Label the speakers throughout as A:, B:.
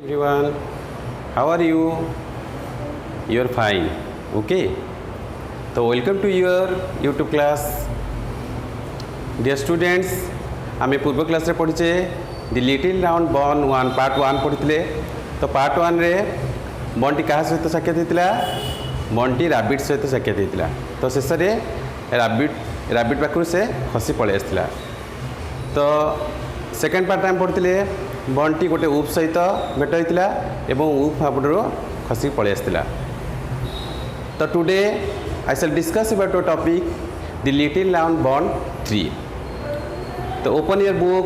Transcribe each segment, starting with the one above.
A: Everyone, how are you? You are fine. Okay. So welcome to your YouTube class. Dear students, आमे पूर्व class रे पढ़ीचे the little round bun one part one पढ़ी। तो part one रे bounty क्या सहित साक्षात होता बॉन्टी राबिट सहित साक्षात होता। तो शेष में राबिट पाखु से खसी पलि आसाला। तो सेकेंड पार्ट आम पढ़ी बंटी गोटे ऊप सहित भेट होता एवं ऊप हापुड़ खसी पलि आसाला। तो today I shall discuss about a topic the little round bun tree. तो open your book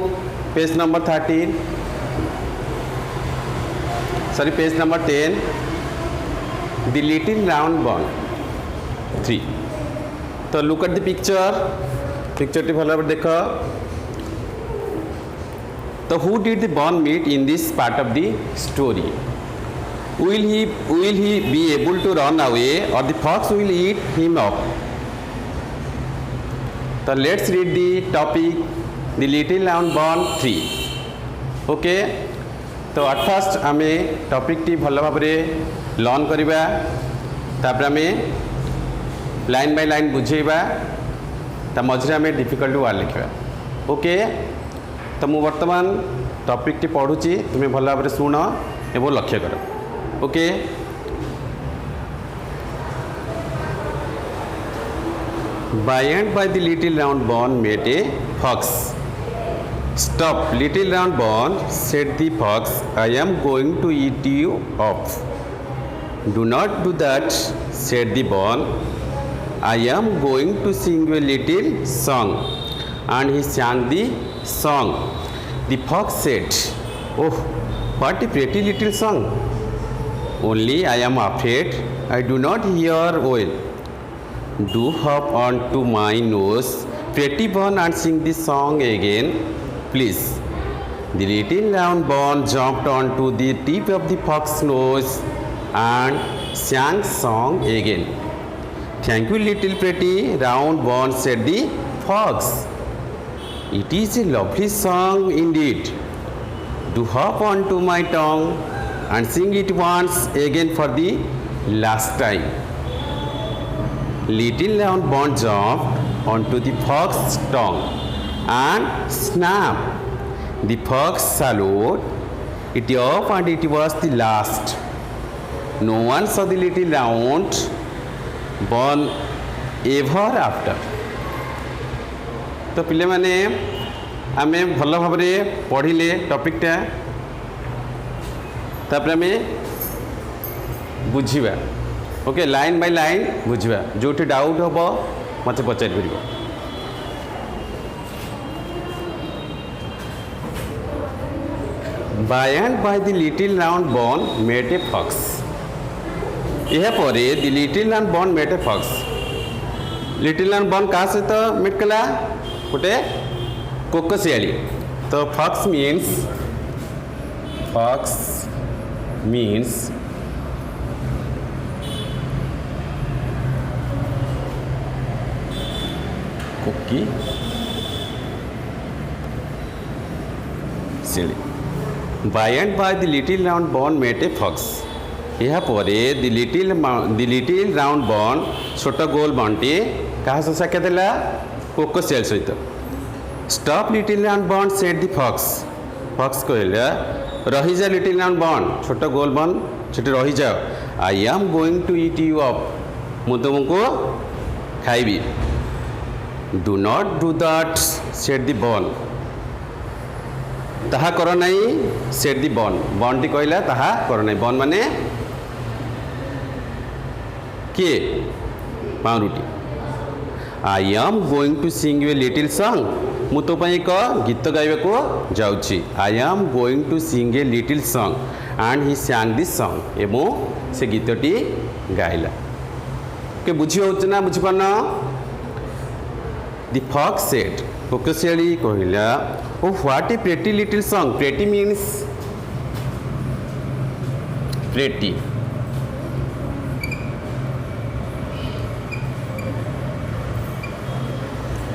A: page number 13 sorry page number 10 the little round bun tree. तो लुक एट द पिक्चर टी भल देख। तो who did the bun meet in this part of the story? Will he be able to run away or the fox will eat him up? So let's read the topic the little round bond tree. Okay. तो at first आमे topic T भल भाव learn करिबा तापर आमे line by line बुझेबा ता मझरे आमे difficult word लिखा। ओके। तो मु वर्तमान टॉपिक टी पढ़ुची तुम्हें भल भाव शुण एवं लक्ष्य कर। Okay. By and by the little round bond met a fox. Stop, little round bond, said the fox. I am going to eat you up. Do not do that, said the bond. I am going to sing you a little song. And he sang the song. The fox said, oh, what a pretty little song. Only I am afraid I do not hear well. Do hop onto my nose, pretty bun, and sing the song again, please. The little round bun jumped onto the tip of the fox's nose and sang song again. Thank you, little pretty round bun, said the fox. It is a lovely song indeed. Do hop onto my tongue and sing it once again for the last time. Little round bun jumped onto the fox's tongue and snap. The fox swallowed it up and it was the last. No one saw the little round bun ever after. तो पिले माने आमे भल भाव पढ़िले टॉपिकटा तापर आमे बुझिबा। ओके। लाइन बाय लाइन बुझिबा जो डाउट हम मत पचार पार। By and by the little round bun met a fox. यह पर the little round bun met a fox. Little round bun क्या सहित मेट कला गोटे कोकोशियाली। तो fox means cookie silly. By and by the little round bun met a fox. यह पर the little round bun छोट गोल बंटी क्या साक्षात है कोकोशियल सहित। Stop little round bun, said the fox. Fox कहला रही जा लिटिल राउंड बन छोट गोल बन छोटे रही जाओ। I am going to eat you up मु तुमको खाइबी। Do not do that, said the bun. ताहा कर नहीं, सेड द बन। बन टी कहला ताहा कर नहीं। बन माने किए पाउरुटी। I am going to sing you a little song मु तो एक गीत गाइबा जाऊँगी। I am going to sing a little song and he sang this song एवं से गीतटी गाइला। के बुझी हो ना बुझीपार? द फॉक्स सेड कोकोशियाली कहला ओ what a pretty little song. Pretty means pretty.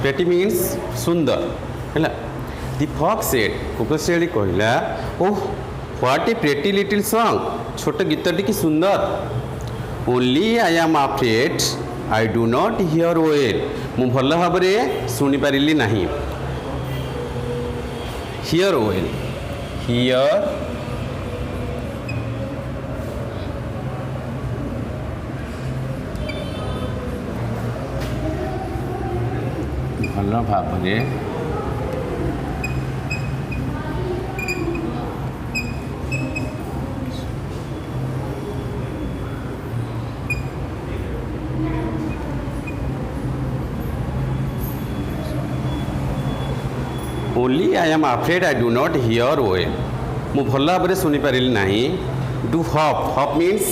A: Pretty means सुंदर है। द फॉक्स सेड कोकोशियाली कहला oh what a pretty little song, छोट गीतटी कि सुंदर। Only I am afraid I do not hear well, मु भल भाव शुणी पारिली नहीं। हियर वेल, हियर भल भाव only I am afraid I do not hear well, मु भल भाव शुणी पारिली नहीं। Do hop, hop means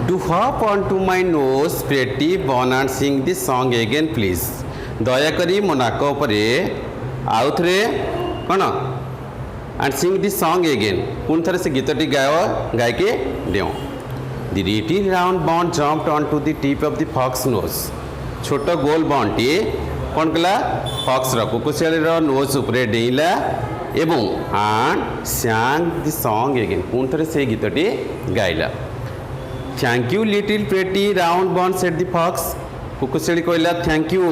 A: do hop on to my nose pretty bun and sing this song again please, दयाकोरी मो नाक उपरे आउ थे कौन and sing this song again, पुणी थे से गीतटी गाय गायके डेऊ। The little round bun jumped on to the tip of the fox nose, छोट गोल बनटी कौन कला फॉक्स कुकुशियाली नोज उपरे डेइला एवं एंड सांग द सॉन्ग अगेन, पुणी थे से गीतटी गाइला। Thank you little pretty round bun said the fox, कुकुशियाली कहला थैंक यू,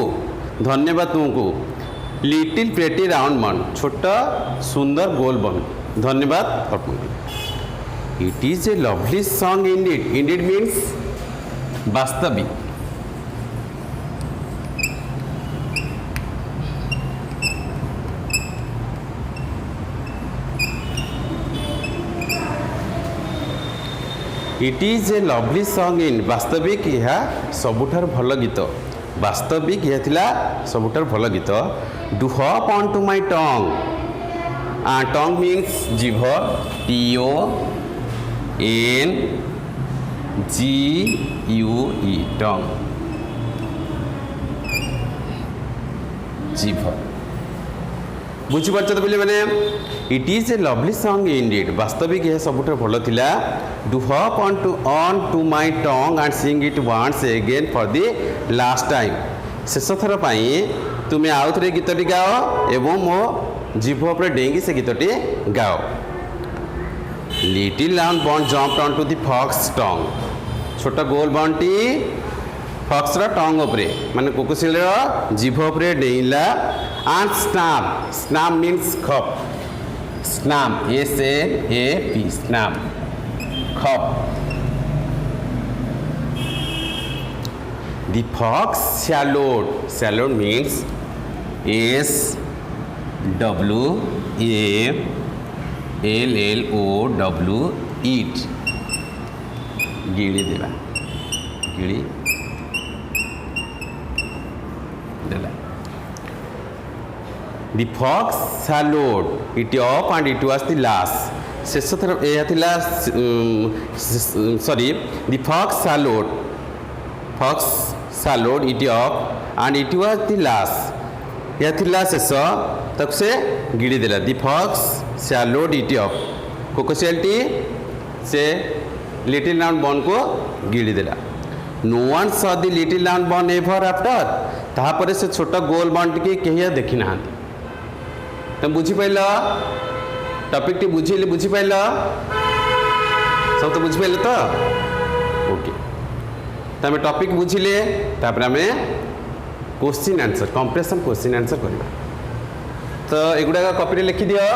A: धन्यवाद तुमको। लिटिल प्रेटी राउंड बन, छोट सुंदर गोल बन, धन्यवाद अर्पण। It is a lovely song indeed, indeed means वास्तविक। It is a lovely song in, वास्तविक यह सबुठार भल गीत, वास्तविक यह थिला सबुठार भल गीत। Do hop on to my tongue, tongue means जीभ, TONGUE, टंग जीभ, बुझीपार तो बोले मैंने it is a lovely song indeed, वास्तविक यह सबुठार भल थिला। Do hop on to my tongue and sing it once again for the last time, शेष थर पाई तुम्हें आउ थे गीतटी गाओ एवं मो जीभ उपर डेंगी से गीतटी गाओ। Little round bun jumped on to the fox tongue, छोट गोल बनटी फॉक्स टंग उपरे माने कुकुशियाली जीभ उपरे डेइला। एंड स्नैप, स्नैप मीन्स खप, स्नैप SNAP, स्नैप खप। The fox swallowed, swallowed means SWALLOW, eat, गिड़ी देवा, गिड़ी देला। The fox swallowed it up and it was the last, शेष थर यह थिला sorry the fox swallowed it up and it was the last, यह थिला शेष तक से गिड़ी देला। The fox swallowed it up, कुकुशियाली से लिटिल राउंड बन को गिड़ी देला। No one saw the little round bun ever after, तापर से छोटा गोल बन टी कहीं देखी ना। तुम बुझीपाल टॉपिक टी बुझीपाल सब तो बुझीपाल तो ओके। तो आम टॉपिक बुझिले तापर आम question answer comprehension question answer करवा। तो एगुड़ा कॉपी लिखि दियो,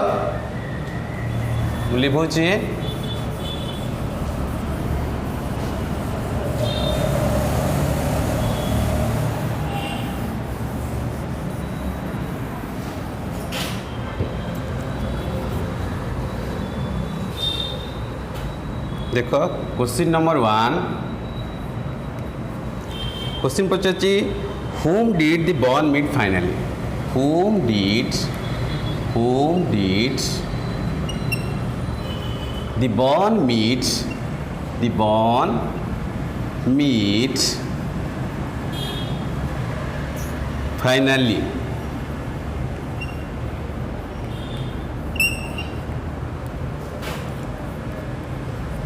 A: लिखुची। देखो क्वेश्चन नंबर 1, क्वेश्चन पचाची whom did the ball meet finally, whom did the ball meet finally,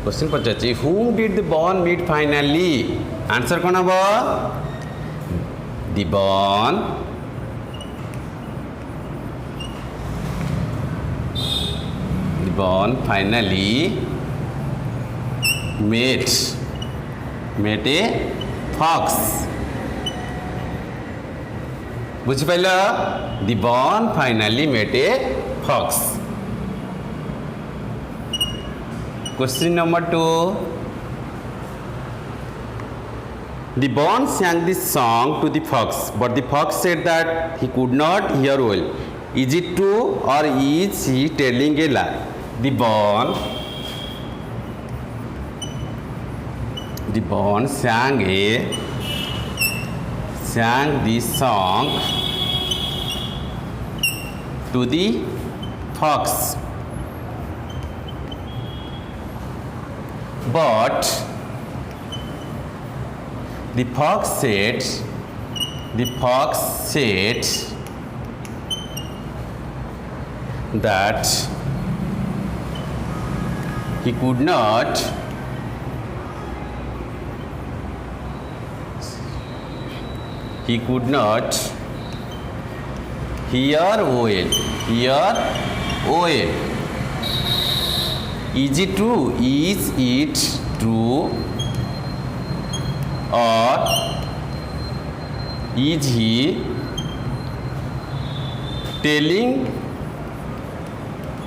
A: question Pachar whom did the bond meet finally answer कौन हम the bond finally met a fox बुझी pile the bond finally met a fox Question number 2 The bond sang this song to the fox but the fox said that he could not hear well Is it true or is he telling a lie The bond sang this song to the fox but the fox said that he could not hear well Is it true or is he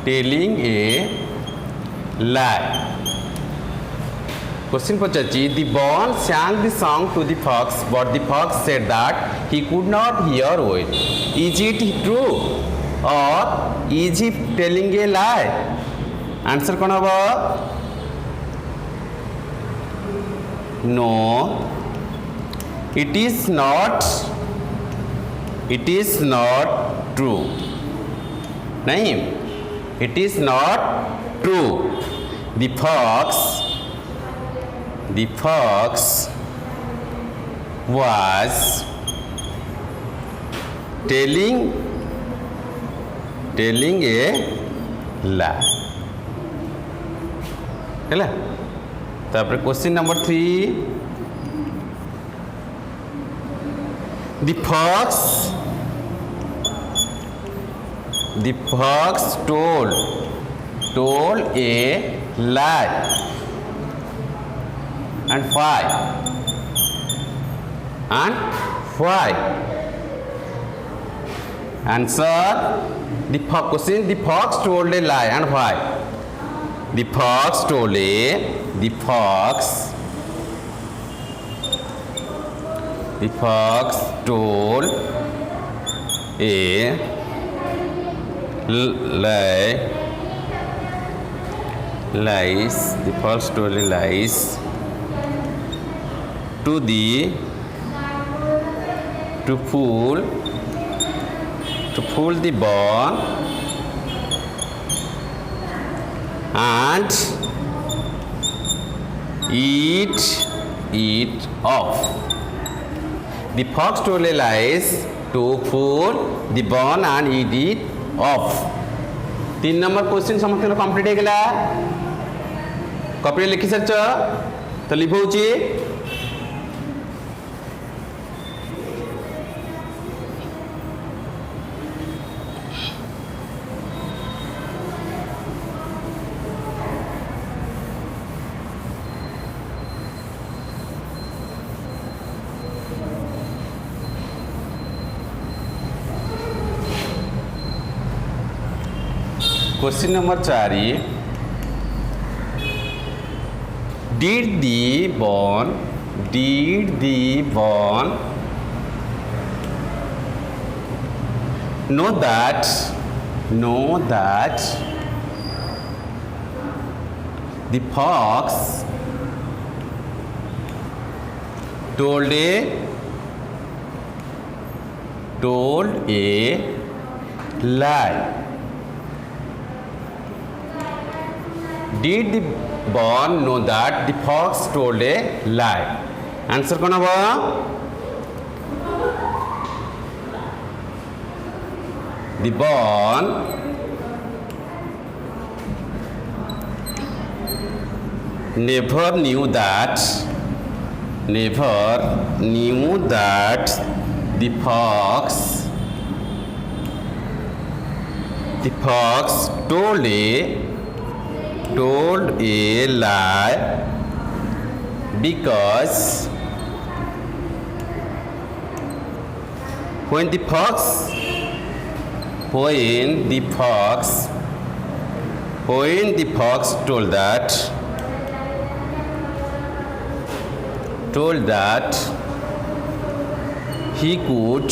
A: telling a lie Question पचाची The bond sang the song to the fox but the fox said that he could not hear well Is it true or is he telling a lie answer कौन हम No it is not true नहीं it is not true the fox was telling a lie ହେଲା तापर question number 3 the fox told a lie and why answer the question the fox told a lie and why The fox told a lies to fool the bond and eat off. The fox told a lies to fool the bone and eat it off. 3 number question समस्त complete हो गला copy लिखि सरच तो लिखौची question number 4 Did the bone know that the fox told a lie Did the bone know that the fox told a lie? Answer कौन होगा? The bone never knew that the fox told a lie because when the fox told that he could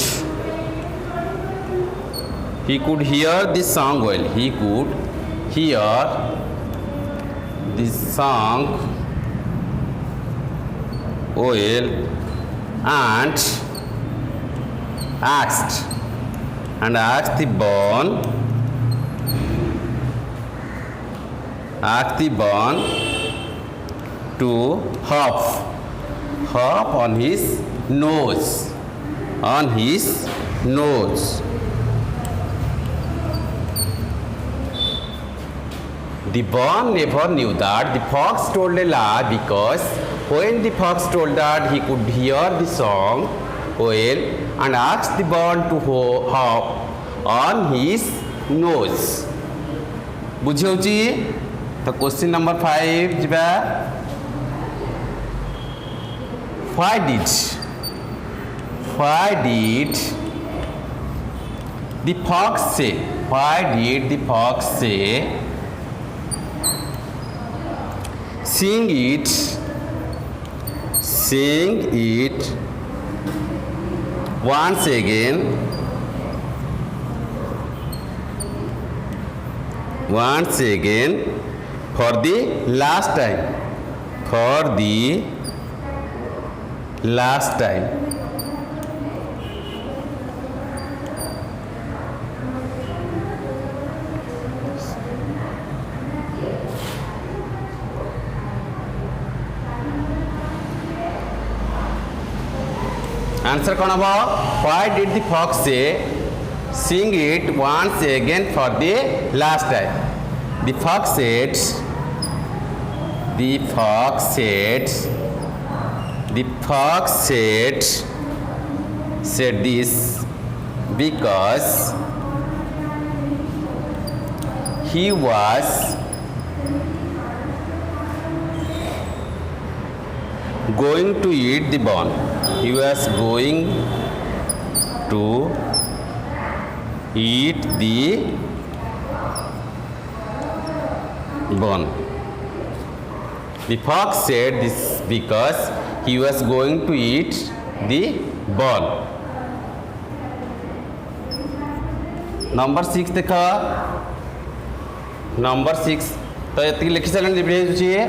A: hear the song well. He could hear the song well and asked the barn to hop on his nose. The barn never knew that the fox told a lie because when the fox told that he could hear the song well and asked the barn to hop on his nose. बुझे तो question number 5 जिबा why did the fox say sing it once again for the last time. Answer कौन होगा? Why did the fox say sing it once again for the last time? The fox said this because he was going to eat the bone. He was going to eat the bone. The fox said this because he was going to eat the bone. Number 6 देखा. Number 6 तो ये लिखी चलन लिखी चाहिए.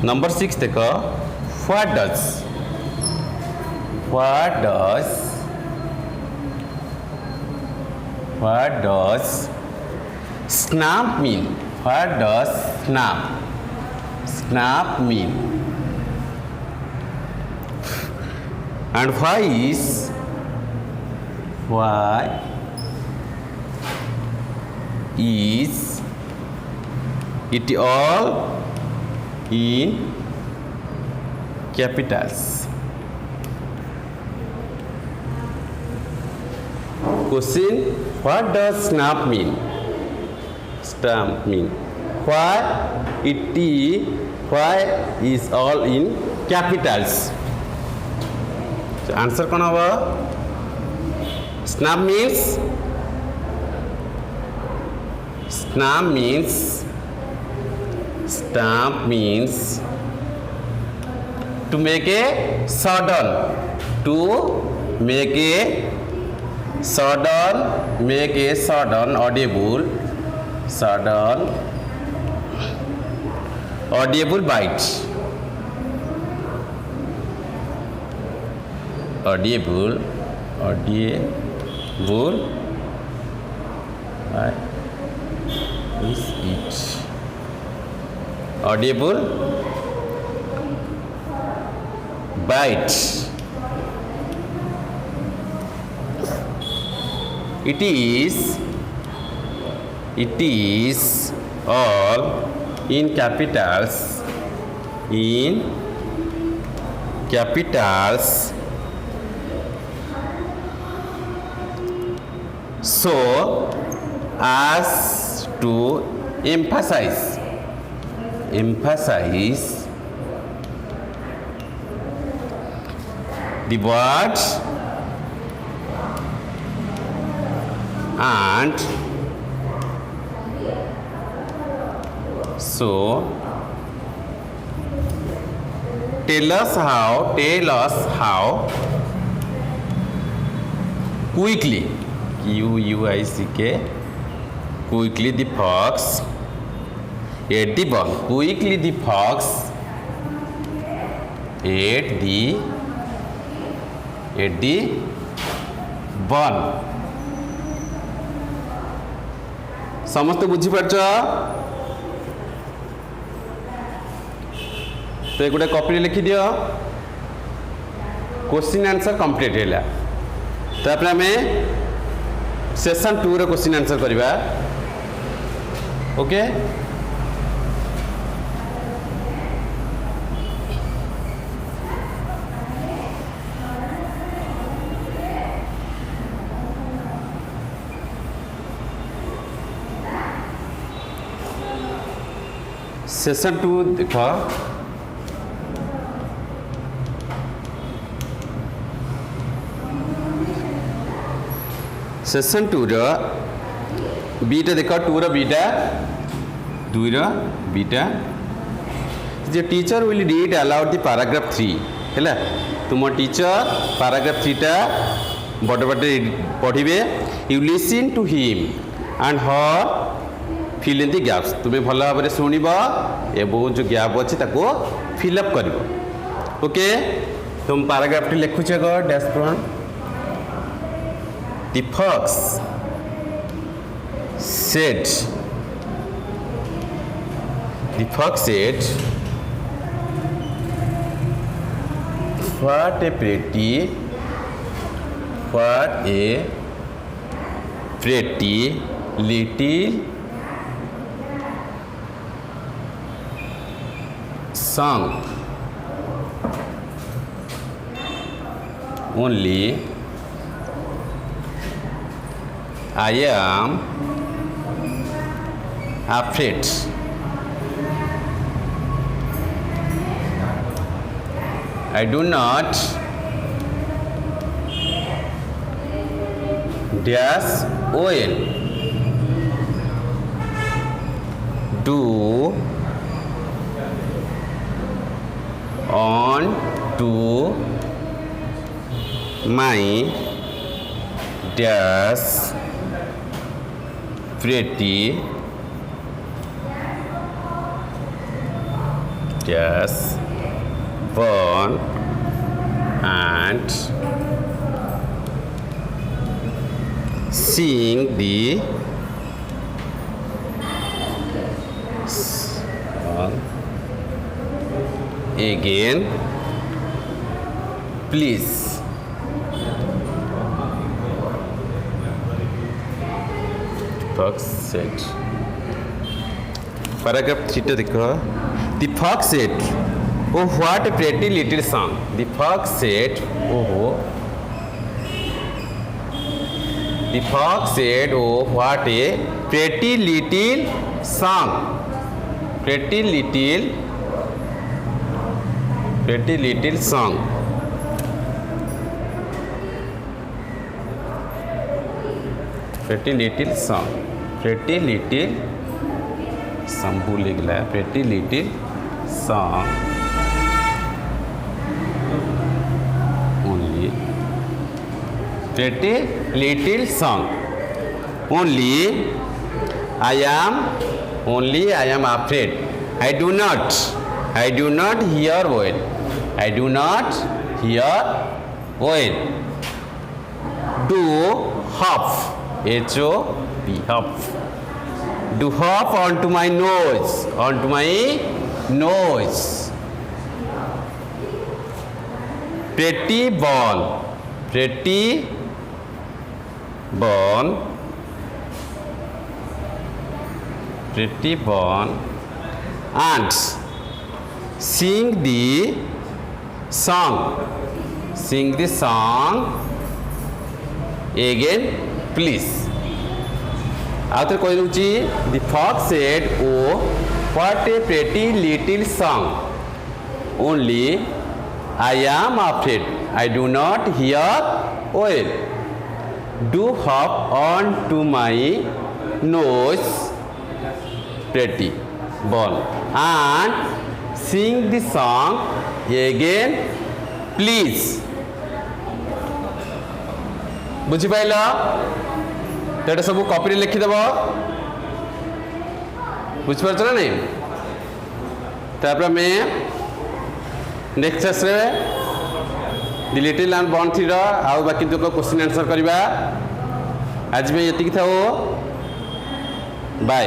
A: Number 6 देखो. What does snap mean? What does snap mean? And why is it all in capitals? Question: what does snap mean? Why is all in capitals? So answer कौन होगा? Snap means to make a sudden audible bite. Audible is it audible? Bite. It is all in capitals. So as to emphasize the word and so tell us how quickly quickly the fox ate the ball. Quickly the fox ate the ball. समस्त बुझीपारछ तो गोटे copy लिखि दियो question answer complete है तापर आम session 2 रे question answer करवा ओके सेशन 2 देख सेशन 2 रो बीटा देख 2 रो बीटा 2 रो बीटा जे teacher will read aloud the paragraph 3 हैला तुम टीचर पैराग्राफ 3 टा बड़ बड़े पढ़िबे you listen to him and her fill in the gaps तुम्हें भल भाव शुणव ए बहुत जो गैप अच्छी फिलअप कर ओके तुम पैराग्राफ लिखुच dash front the fox said what a pretty little song. Only I am afraid. I do not dash well. Do on to my dash pretty dash born and sing the song again please. Fox said. Paragraph 3 देखो. The fox said, "Oh, what a pretty little song." The fox said, "Oh." The fox said, "Oh, what a pretty little song." Pretty little song. Pretty little song. Pretty little Shambhu लिख ला pretty little song only. Pretty little song only. I am afraid. I do not hear well. I do not hear well. Do hop. H-O-P hop. Do hop onto my nose. Onto my nose. Pretty ball. Pretty ball. Pretty ball. And sing the song. Sing the song again, please. आउथर कह दूची the fox said oh what a pretty little song only I am afraid I do not hear well do hop on to my nose pretty ball and sing the song again please बुझिपाइल तो ये सब copy लिखिदेव बुझिपार ना नहीं तापर आम next class the Little and born three आउ बाकी जो क्वेश्चन आंसर करवा आज ये था बाय।